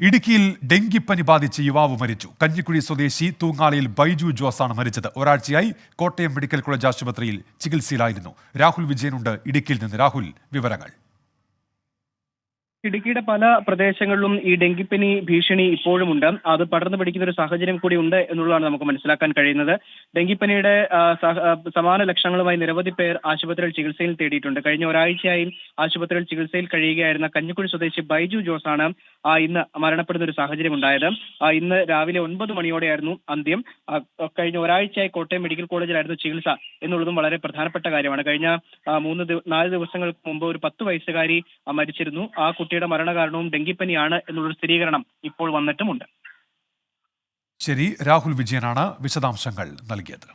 ഇടുക്കിയിൽ ഡെങ്കിപ്പനി ബാധിച്ച് യുവാവ് മരിച്ചു. കഞ്ഞിക്കുഴി സ്വദേശി തൂങ്ങാളിയിൽ ബൈജു ജോസാണ് മരിച്ചത്. ഒരാഴ്ചയായി കോട്ടയം മെഡിക്കൽ കോളേജ് ആശുപത്രിയിൽ ചികിത്സയിലായിരുന്നു. രാഹുൽ വിജയനുണ്ട് ഇടുക്കിയിൽ നിന്ന്. രാഹുൽ, വിവരങ്ങൾ. ഇടുക്കിയുടെ പല പ്രദേശങ്ങളിലും ഈ ഡെങ്കിപ്പനി ഭീഷണി ഇപ്പോഴുമുണ്ട്. അത് പടർന്നു പിടിക്കുന്ന ഒരു സാഹചര്യം കൂടി ഉണ്ട് എന്നുള്ളതാണ് നമുക്ക് മനസ്സിലാക്കാൻ കഴിയുന്നത്. ഡെങ്കിപ്പനിയുടെ സമാന ലക്ഷണങ്ങളുമായി നിരവധി പേർ ആശുപത്രിയിൽ ചികിത്സയിൽ തേടിയിട്ടുണ്ട്. കഴിഞ്ഞ ഒരാഴ്ചയായി ആശുപത്രിയിൽ ചികിത്സയിൽ കഴിയുകയായിരുന്ന കഞ്ഞിക്കുഴി സ്വദേശി ബൈജു ജോസാണ് ഇന്ന് മരണപ്പെടുന്ന ഒരു സാഹചര്യം ഉണ്ടായത്. ഇന്ന് രാവിലെ 9 മണിയോടെയായിരുന്നു അന്ത്യം. കഴിഞ്ഞ ഒരാഴ്ചയായി കോട്ടയം മെഡിക്കൽ കോളേജിലായിരുന്നു ചികിത്സ എന്നുള്ളതും വളരെ പ്രധാനപ്പെട്ട കാര്യമാണ്. കഴിഞ്ഞ 4 ദിവസങ്ങൾക്ക് മുമ്പ് ഒരു 10 വയസ്സുകാരി മരിച്ചിരുന്നു. ആ കുട്ടിയുടെ മരണകാരണവും ഡെങ്കിപ്പനിയാണ് എന്നുള്ളൊരു സ്ഥിരീകരണം ഇപ്പോൾ വന്നിട്ടുമുണ്ട്. ശരി, രാഹുൽ വിജയനാണ് വിശദാംശങ്ങൾ നൽകിയത്.